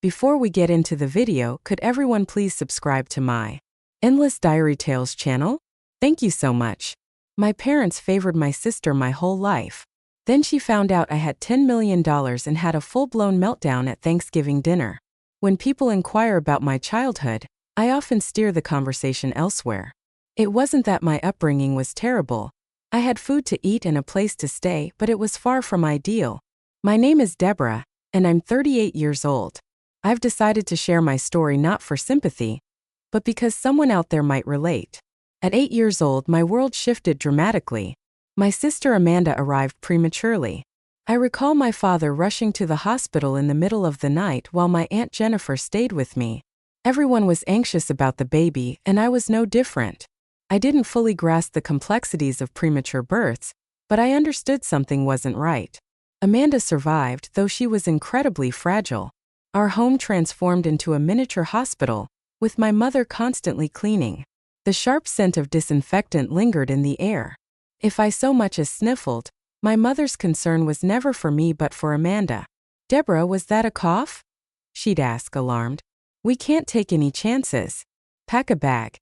Before we get into the video, could everyone please subscribe to my Endless Diary Tales channel? Thank you so much. My parents favored my sister my whole life. Then she found out I had $10 million and had a full-blown meltdown at Thanksgiving dinner. When people inquire about my childhood, I often steer the conversation elsewhere. It wasn't that my upbringing was terrible. I had food to eat and a place to stay, but it was far from ideal. My name is Deborah, and I'm 38 years old. I've decided to share my story not for sympathy, but because someone out there might relate. At 8 years old, my world shifted dramatically. My sister Amanda arrived prematurely. I recall my father rushing to the hospital in the middle of the night while my Aunt Jennifer stayed with me. Everyone was anxious about the baby, and I was no different. I didn't fully grasp the complexities of premature births, but I understood something wasn't right. Amanda survived, though she was incredibly fragile. Our home transformed into a miniature hospital, with my mother constantly cleaning. The sharp scent of disinfectant lingered in the air. If I so much as sniffled, my mother's concern was never for me but for Amanda. "Deborah, was that a cough?" she'd ask, alarmed. "We can't take any chances. Pack a bag.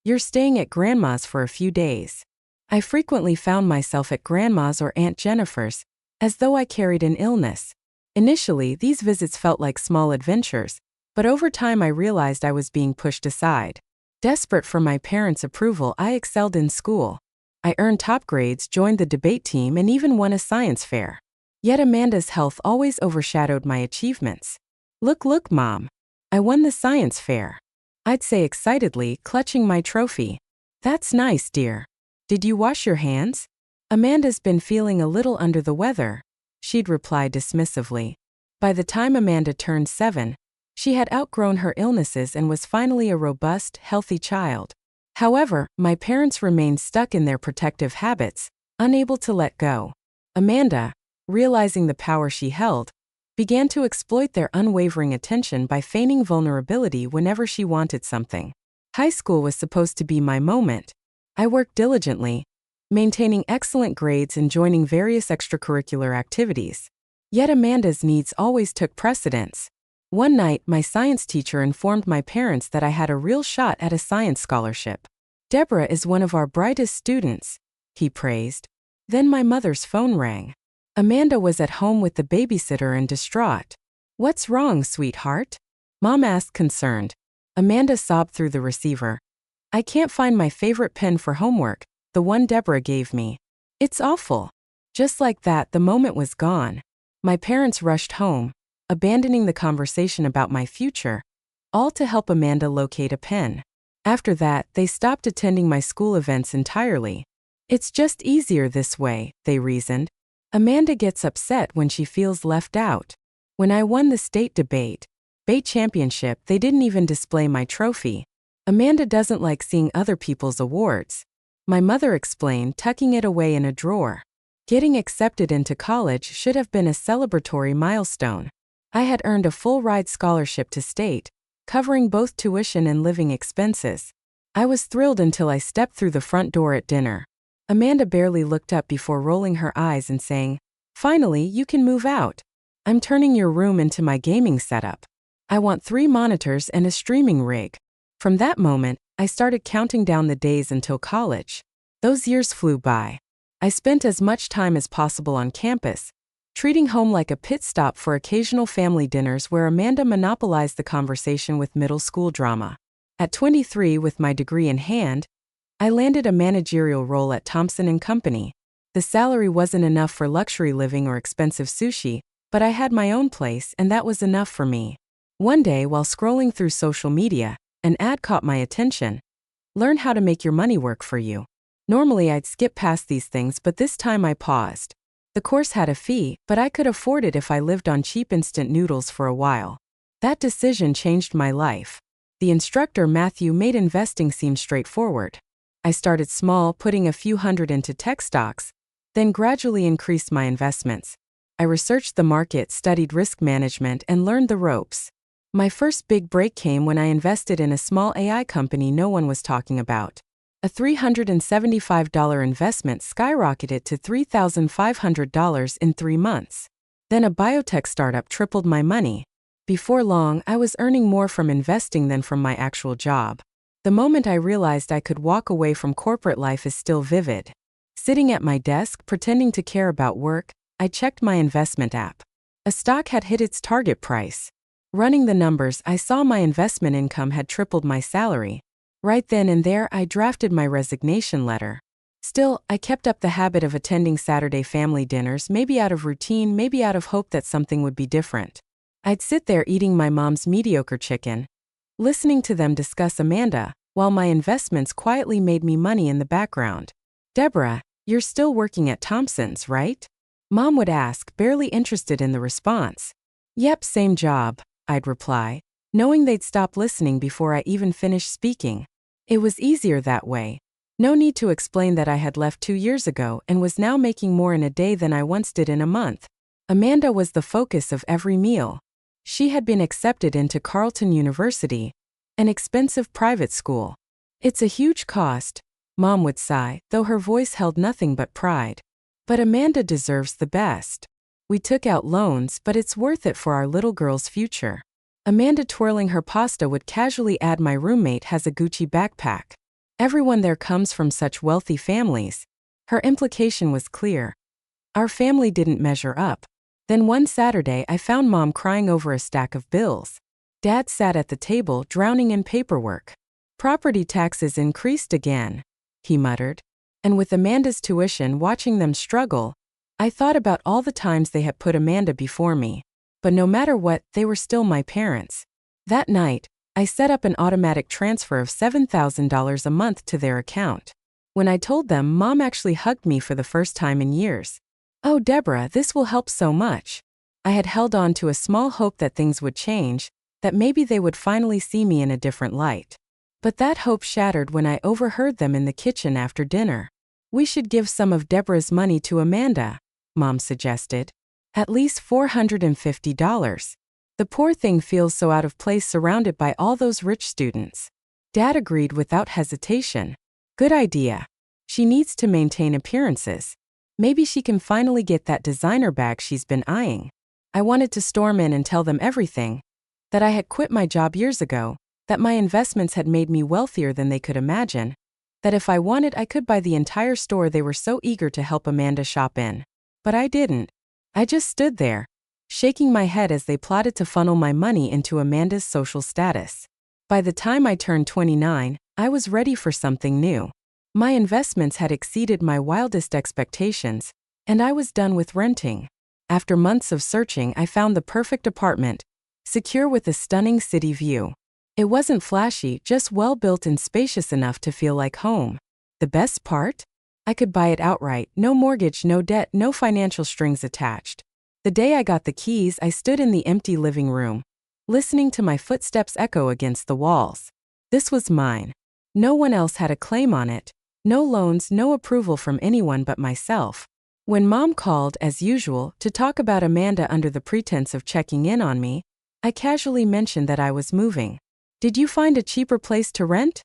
You're staying at Grandma's for a few days." I frequently found myself at Grandma's or Aunt Jennifer's, as though I carried an illness. Initially, these visits felt like small adventures, but over time I realized I was being pushed aside. Desperate for my parents' approval, I excelled in school. I earned top grades, joined the debate team, and even won a science fair. Yet Amanda's health always overshadowed my achievements. Look, Mom. I won the science fair," I'd say excitedly, clutching my trophy. "That's nice, dear. Did you wash your hands?" "Amanda's been feeling a little under the weather," she'd reply dismissively. By the time Amanda turned 7, she had outgrown her illnesses and was finally a robust, healthy child. However, my parents remained stuck in their protective habits, unable to let go. Amanda, realizing the power she held, began to exploit their unwavering attention by feigning vulnerability whenever she wanted something. High school was supposed to be my moment. I worked diligently, maintaining excellent grades and joining various extracurricular activities. Yet Amanda's needs always took precedence. One night, my science teacher informed my parents that I had a real shot at a science scholarship. "Deborah is one of our brightest students," he praised. Then my mother's phone rang. Amanda was at home with the babysitter and distraught. "What's wrong, sweetheart?" Mom asked, concerned. Amanda sobbed through the receiver. "I can't find my favorite pen for homework, the one Deborah gave me. It's awful." Just like that, the moment was gone. My parents rushed home, abandoning the conversation about my future, all to help Amanda locate a pen. After that, they stopped attending my school events entirely. "It's just easier this way," they reasoned. Amanda gets upset when she feels left out. When I won the state debate championship, they didn't even display my trophy. "Amanda doesn't like seeing other people's awards," my mother explained, tucking it away in a drawer. Getting accepted into college should have been a celebratory milestone. I had earned a full-ride scholarship to state, covering both tuition and living expenses. I was thrilled until I stepped through the front door at dinner. Amanda barely looked up before rolling her eyes and saying, "Finally, you can move out. I'm turning your room into my gaming setup. I want 3 monitors and a streaming rig." From that moment, I started counting down the days until college. Those years flew by. I spent as much time as possible on campus, treating home like a pit stop for occasional family dinners where Amanda monopolized the conversation with middle school drama. At 23, with my degree in hand, I landed a managerial role at Thompson & Company. The salary wasn't enough for luxury living or expensive sushi, but I had my own place and that was enough for me. One day, while scrolling through social media, an ad caught my attention. "Learn how to make your money work for you." Normally I'd skip past these things, but this time I paused. The course had a fee, but I could afford it if I lived on cheap instant noodles for a while. That decision changed my life. The instructor, Matthew, made investing seem straightforward. I started small, putting a few hundred into tech stocks, then gradually increased my investments. I researched the market, studied risk management, and learned the ropes. My first big break came when I invested in a small AI company no one was talking about. A $375 investment skyrocketed to $3,500 in 3 months. Then a biotech startup tripled my money. Before long, I was earning more from investing than from my actual job. The moment I realized I could walk away from corporate life is still vivid. Sitting at my desk, pretending to care about work, I checked my investment app. A stock had hit its target price. Running the numbers, I saw my investment income had tripled my salary. Right then and there, I drafted my resignation letter. Still, I kept up the habit of attending Saturday family dinners, maybe out of routine, maybe out of hope that something would be different. I'd sit there eating my mom's mediocre chicken, listening to them discuss Amanda, while my investments quietly made me money in the background. "Deborah, you're still working at Thompson's, right?" Mom would ask, barely interested in the response. "Yep, same job," I'd reply, knowing they'd stop listening before I even finished speaking. It was easier that way. No need to explain that I had left 2 years ago and was now making more in a day than I once did in a month. Amanda was the focus of every meal. She had been accepted into Carleton University, an expensive private school. "It's a huge cost," Mom would sigh, though her voice held nothing but pride. "But Amanda deserves the best. We took out loans, but it's worth it for our little girl's future." Amanda, twirling her pasta, would casually add, "My roommate has a Gucci backpack. Everyone there comes from such wealthy families." Her implication was clear. Our family didn't measure up. Then one Saturday, I found Mom crying over a stack of bills. Dad sat at the table, drowning in paperwork. "Property taxes increased again," he muttered. And with Amanda's tuition, watching them struggle, I thought about all the times they had put Amanda before me. But no matter what, they were still my parents. That night, I set up an automatic transfer of $7,000 a month to their account. When I told them, Mom actually hugged me for the first time in years. "Oh, Deborah, this will help so much." I had held on to a small hope that things would change, that maybe they would finally see me in a different light. But that hope shattered when I overheard them in the kitchen after dinner. "We should give some of Deborah's money to Amanda," Mom suggested. "At least $450. The poor thing feels so out of place surrounded by all those rich students." Dad agreed without hesitation. "Good idea. She needs to maintain appearances. Maybe she can finally get that designer bag she's been eyeing." I wanted to storm in and tell them everything. That I had quit my job years ago, that my investments had made me wealthier than they could imagine, that if I wanted I could buy the entire store they were so eager to help Amanda shop in. But I didn't. I just stood there, shaking my head as they plotted to funnel my money into Amanda's social status. By the time I turned 29, I was ready for something new. My investments had exceeded my wildest expectations, and I was done with renting. After months of searching, I found the perfect apartment, secure with a stunning city view. It wasn't flashy, just well-built and spacious enough to feel like home. The best part? I could buy it outright, no mortgage, no debt, no financial strings attached. The day I got the keys, I stood in the empty living room, listening to my footsteps echo against the walls. This was mine. No one else had a claim on it. No loans, no approval from anyone but myself. When Mom called, as usual, to talk about Amanda under the pretense of checking in on me, I casually mentioned that I was moving. "Did you find a cheaper place to rent?"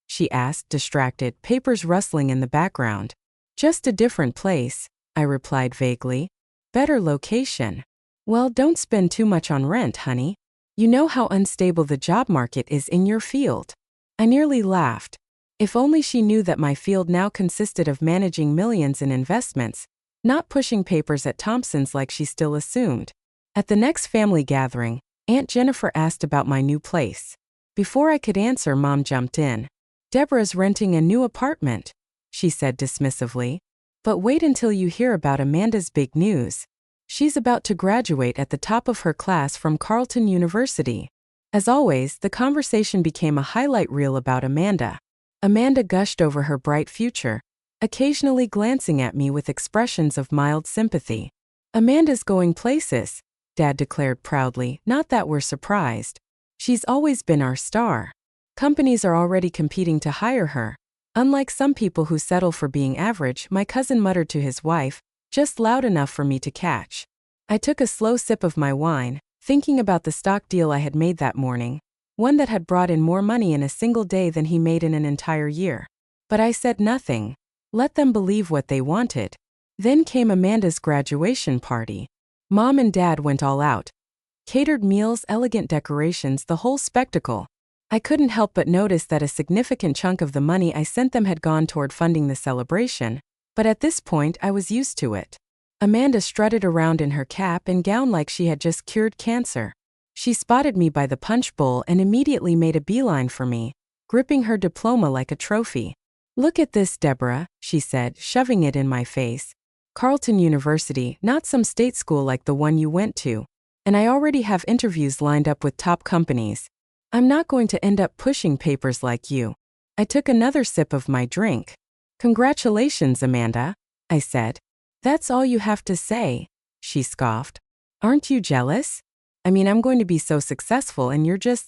she asked, distracted, papers rustling in the background. "Just a different place," I replied vaguely. "Better location." "Well, don't spend too much on rent, honey. You know how unstable the job market is in your field." I nearly laughed. If only she knew that my field now consisted of managing millions in investments, not pushing papers at Thompson's like she still assumed. At the next family gathering, Aunt Jennifer asked about my new place. Before I could answer, Mom jumped in. "Deborah's renting a new apartment," she said dismissively. "But wait until you hear about Amanda's big news. She's about to graduate at the top of her class from Carleton University." As always, the conversation became a highlight reel about Amanda. Amanda gushed over her bright future, occasionally glancing at me with expressions of mild sympathy. "Amanda's going places," Dad declared proudly, "not that we're surprised. She's always been our star. Companies are already competing to hire her." Unlike some people who settle for being average, my cousin muttered to his wife, just loud enough for me to catch. I took a slow sip of my wine, thinking about the stock deal I had made that morning, one that had brought in more money in a single day than he made in an entire year. But I said nothing. Let them believe what they wanted. Then came Amanda's graduation party. Mom and Dad went all out, Catered meals, elegant decorations, the whole spectacle. I couldn't help but notice that a significant chunk of the money I sent them had gone toward funding the celebration, but at this point I was used to it. Amanda strutted around in her cap and gown like she had just cured cancer. She spotted me by the punch bowl and immediately made a beeline for me, gripping her diploma like a trophy. "Look at this, Deborah," she said, shoving it in my face. "Carleton University, not some state school like the one you went to. And I already have interviews lined up with top companies. I'm not going to end up pushing papers like you." I took another sip of my drink. "Congratulations, Amanda," I said. "That's all you have to say," she scoffed. "Aren't you jealous? I mean, I'm going to be so successful and you're just,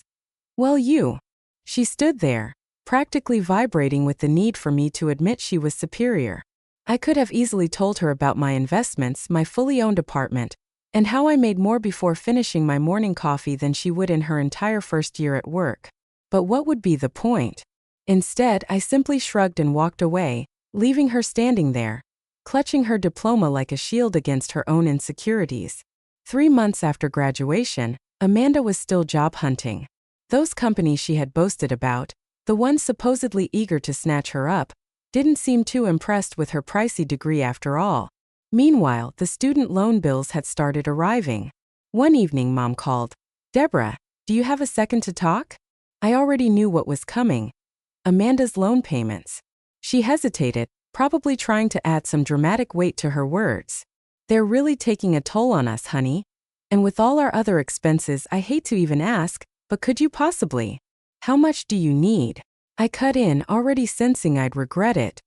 well, you." She stood there, practically vibrating with the need for me to admit she was superior. I could have easily told her about my investments, my fully owned apartment, and how I made more before finishing my morning coffee than she would in her entire first year at work. But what would be the point? Instead, I simply shrugged and walked away, leaving her standing there, clutching her diploma like a shield against her own insecurities. 3 months after graduation, Amanda was still job hunting. Those companies she had boasted about, the ones supposedly eager to snatch her up, didn't seem too impressed with her pricey degree after all. Meanwhile, the student loan bills had started arriving. One evening, Mom called. "Deborah, do you have a second to talk?" I already knew what was coming. Amanda's loan payments. She hesitated, probably trying to add some dramatic weight to her words. "They're really taking a toll on us, honey. And with all our other expenses, I hate to even ask, but could you possibly? How much do you need?" I cut in, already sensing I'd regret it.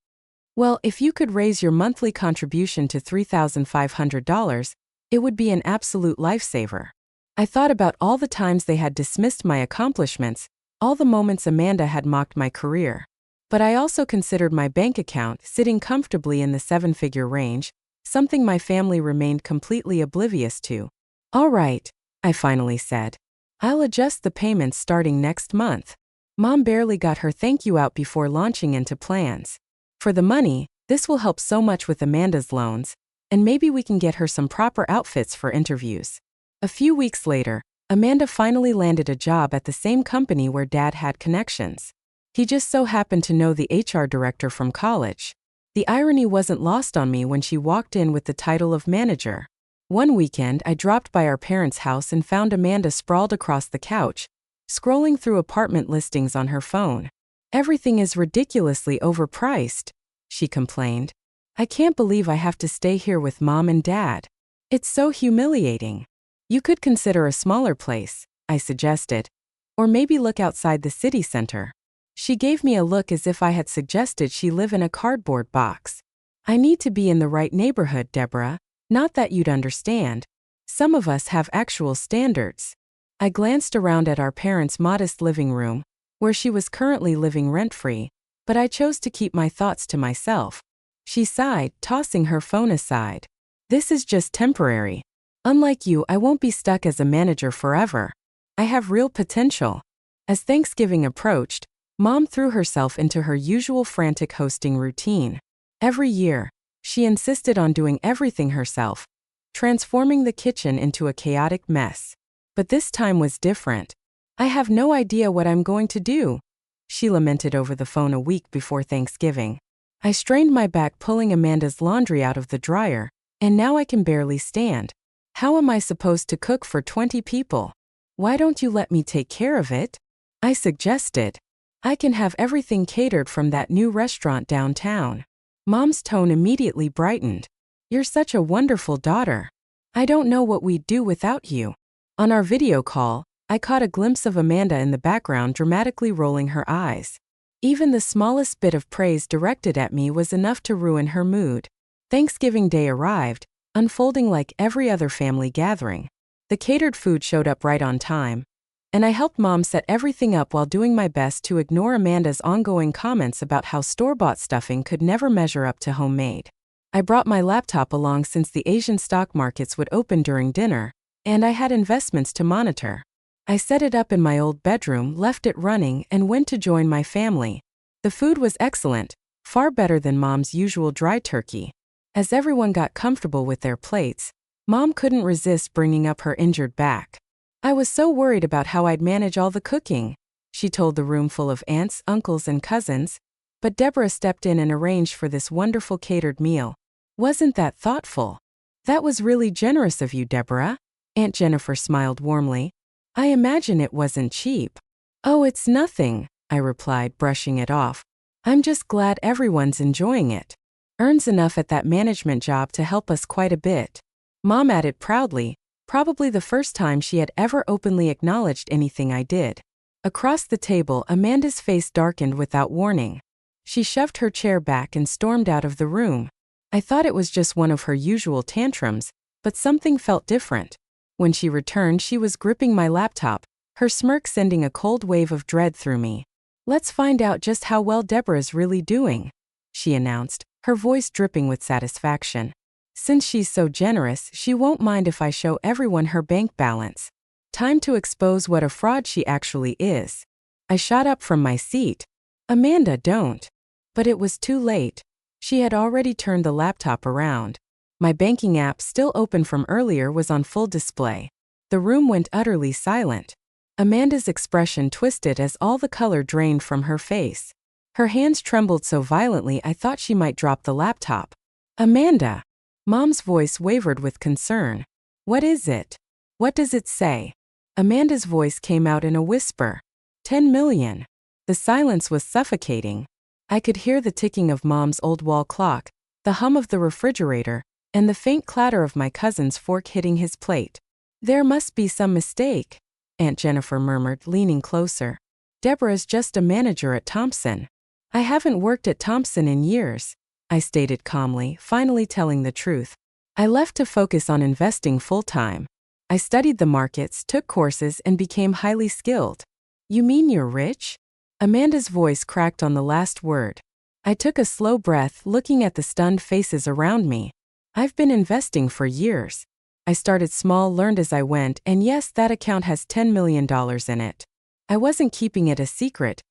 "Well, if you could raise your monthly contribution to $3,500, it would be an absolute lifesaver." I thought about all the times they had dismissed my accomplishments, all the moments Amanda had mocked my career. But I also considered my bank account sitting comfortably in the 7-figure range, something my family remained completely oblivious to. "All right," I finally said. "I'll adjust the payments starting next month." Mom barely got her thank you out before launching into plans. "For the money, this will help so much with Amanda's loans, and maybe we can get her some proper outfits for interviews." A few weeks later, Amanda finally landed a job at the same company where Dad had connections. He just so happened to know the HR director from college. The irony wasn't lost on me when she walked in with the title of manager. One weekend, I dropped by our parents' house and found Amanda sprawled across the couch, scrolling through apartment listings on her phone. "Everything is ridiculously overpriced," she complained. "I can't believe I have to stay here with Mom and Dad. It's so humiliating." "You could consider a smaller place," I suggested. "Or maybe look outside the city center." She gave me a look as if I had suggested she live in a cardboard box. "I need to be in the right neighborhood, Deborah. Not that you'd understand. Some of us have actual standards." I glanced around at our parents' modest living room, where she was currently living rent-free, but I chose to keep my thoughts to myself. She sighed, tossing her phone aside. "This is just temporary. Unlike you, I won't be stuck as a manager forever. I have real potential." As Thanksgiving approached, Mom threw herself into her usual frantic hosting routine. Every year, she insisted on doing everything herself, transforming the kitchen into a chaotic mess. But this time was different. "I have no idea what I'm going to do," she lamented over the phone a week before Thanksgiving. "I strained my back pulling Amanda's laundry out of the dryer, and now I can barely stand. How am I supposed to cook for 20 people? Why don't you let me take care of it?" I suggested. "I can have everything catered from that new restaurant downtown." Mom's tone immediately brightened. "You're such a wonderful daughter. I don't know what we'd do without you." On our video call, I caught a glimpse of Amanda in the background dramatically rolling her eyes. Even the smallest bit of praise directed at me was enough to ruin her mood. Thanksgiving Day arrived, unfolding like every other family gathering. The catered food showed up right on time, and I helped Mom set everything up while doing my best to ignore Amanda's ongoing comments about how store-bought stuffing could never measure up to homemade. I brought my laptop along since the Asian stock markets would open during dinner, and I had investments to monitor. I set it up in my old bedroom, left it running, and went to join my family. The food was excellent, far better than Mom's usual dry turkey. As everyone got comfortable with their plates, Mom couldn't resist bringing up her injured back. I was so worried about how I'd manage all the cooking, she told the room full of aunts, uncles, and cousins. But Deborah stepped in and arranged for this wonderful catered meal. Wasn't that thoughtful? That was really generous of you, Deborah. Aunt Jennifer smiled warmly. I imagine it wasn't cheap. Oh, it's nothing, I replied, brushing it off. I'm just glad everyone's enjoying it. Earns enough at that management job to help us quite a bit. Mom added proudly, probably the first time she had ever openly acknowledged anything I did. Across the table, Amanda's face darkened without warning. She shoved her chair back and stormed out of the room. I thought it was just one of her usual tantrums, but something felt different. When she returned, she was gripping my laptop, her smirk sending a cold wave of dread through me. Let's find out just how well Deborah's really doing, she announced, her voice dripping with satisfaction. Since she's so generous, she won't mind if I show everyone her bank balance. Time to expose what a fraud she actually is. I shot up from my seat. Amanda, don't. But it was too late. She had already turned the laptop around. My banking app, still open from earlier, was on full display. The room went utterly silent. Amanda's expression twisted as all the color drained from her face. Her hands trembled so violently I thought she might drop the laptop. Amanda! Mom's voice wavered with concern. What is it? What does it say? Amanda's voice came out in a whisper. 10 million. The silence was suffocating. I could hear the ticking of Mom's old wall clock, the hum of the refrigerator, and the faint clatter of my cousin's fork hitting his plate. There must be some mistake, Aunt Jennifer murmured, leaning closer. Deborah's just a manager at Thompson. I haven't worked at Thompson in years, I stated calmly, finally telling the truth. I left to focus on investing full-time. I studied the markets, took courses, and became highly skilled. You mean you're rich? Amanda's voice cracked on the last word. I took a slow breath, looking at the stunned faces around me. I've been investing for years. I started small, learned as I went, and yes, that account has $10 million in it. I wasn't keeping it a secret.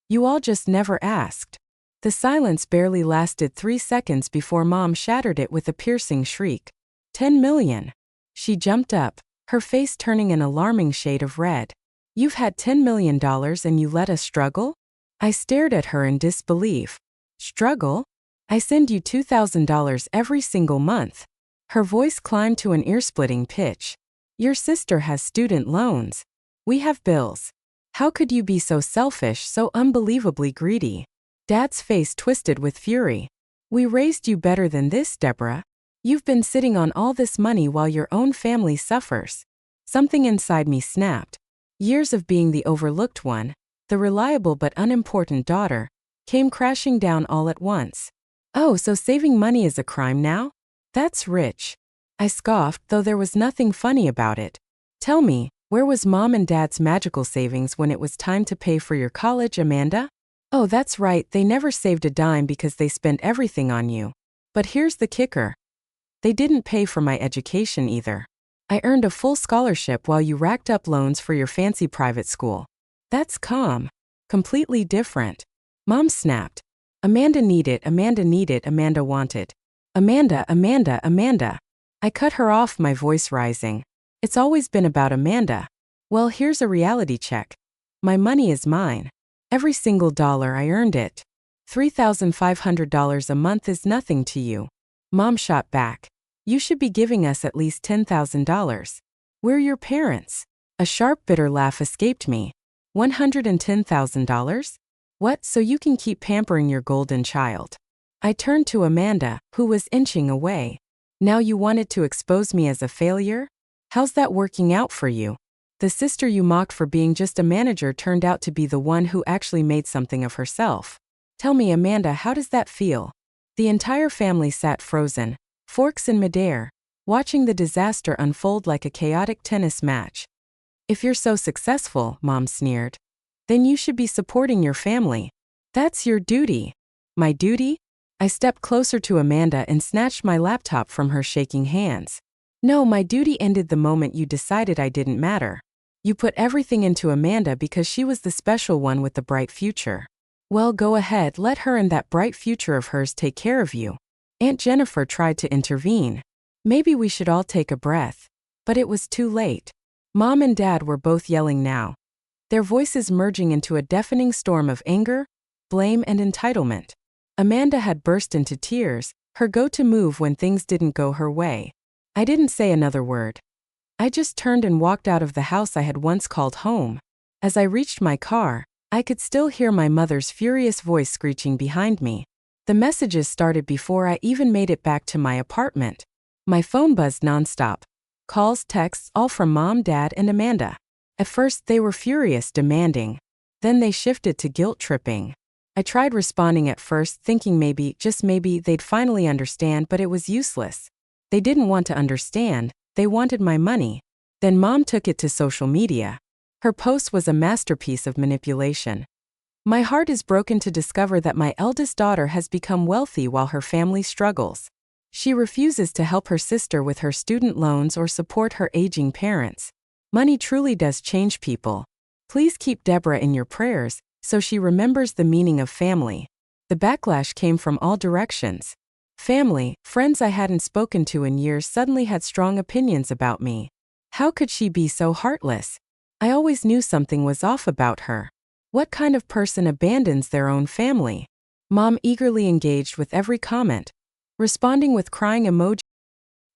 You all just never asked. The silence barely lasted 3 seconds before Mom shattered it with a piercing shriek. 10 million. She jumped up, her face turning an alarming shade of red. You've had $10 million and you let us struggle? I stared at her in disbelief. Struggle? I send you $2,000 every single month. Her voice climbed to an ear-splitting pitch. Your sister has student loans. We have bills. How could you be so selfish, so unbelievably greedy? Dad's face twisted with fury. We raised you better than this, Deborah. You've been sitting on all this money while your own family suffers. Something inside me snapped. Years of being the overlooked one, the reliable but unimportant daughter, came crashing down all at once. Oh, so saving money is a crime now? That's rich. I scoffed, though there was nothing funny about it. Tell me, where was Mom and Dad's magical savings when it was time to pay for your college, Amanda? Oh, that's right, they never saved a dime because they spent everything on you. But here's the kicker. They didn't pay for my education either. I earned a full scholarship while you racked up loans for your fancy private school. That's calm. Completely different. Mom snapped. Amanda needed, Amanda wanted. Amanda, Amanda, Amanda. I cut her off, my voice rising. It's always been about Amanda. Well, here's a reality check. My money is mine. Every single dollar I earned it. $3,500 a month is nothing to you. Mom shot back. You should be giving us at least $10,000. We're your parents. A sharp, bitter laugh escaped me. $110,000? What, so you can keep pampering your golden child? I turned to Amanda, who was inching away. Now you wanted to expose me as a failure? How's that working out for you? The sister you mocked for being just a manager turned out to be the one who actually made something of herself. Tell me, Amanda, how does that feel? The entire family sat frozen, forks in midair, watching the disaster unfold like a chaotic tennis match. If you're so successful, Mom sneered, then you should be supporting your family. That's your duty. My duty? I stepped closer to Amanda and snatched my laptop from her shaking hands. No, my duty ended the moment you decided I didn't matter. You put everything into Amanda because she was the special one with the bright future. Well, go ahead, let her and that bright future of hers take care of you. Aunt Jennifer tried to intervene. Maybe we should all take a breath. But it was too late. Mom and Dad were both yelling now, their voices merging into a deafening storm of anger, blame, and entitlement. Amanda had burst into tears, her go-to move when things didn't go her way. I didn't say another word. I just turned and walked out of the house I had once called home. As I reached my car, I could still hear my mother's furious voice screeching behind me. The messages started before I even made it back to my apartment. My phone buzzed nonstop. Calls, texts, all from Mom, Dad, and Amanda. At first, they were furious, demanding. Then they shifted to guilt-tripping. I tried responding at first, thinking maybe, just maybe, they'd finally understand, but it was useless. They didn't want to understand, they wanted my money. Then Mom took it to social media. Her post was a masterpiece of manipulation. My heart is broken to discover that my eldest daughter has become wealthy while her family struggles. She refuses to help her sister with her student loans or support her aging parents. Money truly does change people. Please keep Deborah in your prayers, so she remembers the meaning of family. The backlash came from all directions. Family, friends I hadn't spoken to in years suddenly had strong opinions about me. How could she be so heartless? I always knew something was off about her. What kind of person abandons their own family? Mom eagerly engaged with every comment, responding with crying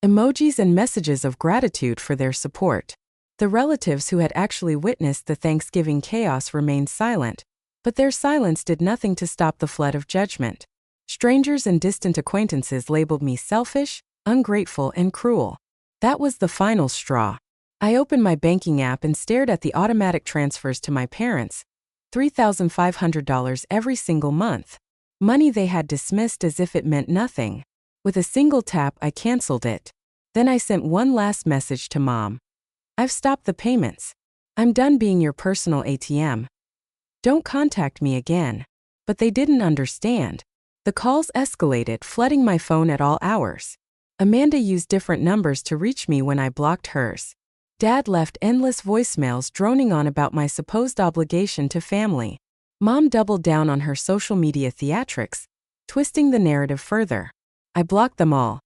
emojis and messages of gratitude for their support. The relatives who had actually witnessed the Thanksgiving chaos remained silent, but their silence did nothing to stop the flood of judgment. Strangers and distant acquaintances labeled me selfish, ungrateful, and cruel. That was the final straw. I opened my banking app and stared at the automatic transfers to my parents, $3,500 every single month. Money they had dismissed as if it meant nothing. With a single tap, I canceled it. Then I sent one last message to Mom. I've stopped the payments. I'm done being your personal ATM. Don't contact me again. But they didn't understand. The calls escalated, flooding my phone at all hours. Amanda used different numbers to reach me when I blocked hers. Dad left endless voicemails droning on about my supposed obligation to family. Mom doubled down on her social media theatrics, twisting the narrative further. I blocked them all.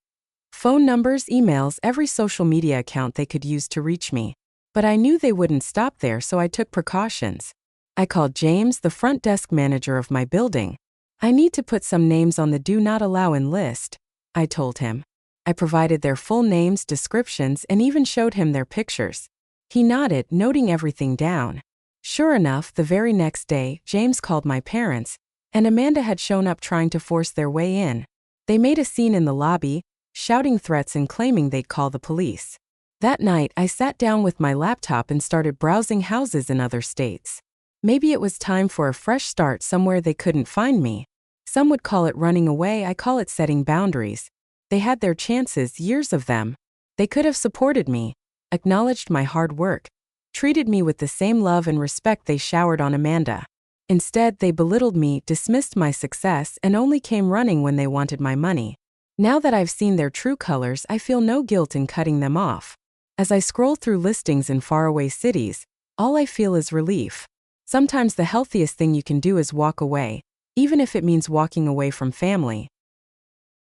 Phone numbers, emails, every social media account they could use to reach me. But I knew they wouldn't stop there, so I took precautions. I called James, the front desk manager of my building. I need to put some names on the do not allow in list, I told him. I provided their full names, descriptions, and even showed him their pictures. He nodded, noting everything down. Sure enough, the very next day, James called my parents, and Amanda had shown up trying to force their way in. They made a scene in the lobby, shouting threats and claiming they'd call the police. That night, I sat down with my laptop and started browsing houses in other states. Maybe it was time for a fresh start somewhere they couldn't find me. Some would call it running away, I call it setting boundaries. They had their chances, years of them. They could have supported me, acknowledged my hard work, treated me with the same love and respect they showered on Amanda. Instead, they belittled me, dismissed my success, and only came running when they wanted my money. Now that I've seen their true colors, I feel no guilt in cutting them off. As I scroll through listings in faraway cities, all I feel is relief. Sometimes the healthiest thing you can do is walk away, even if it means walking away from family.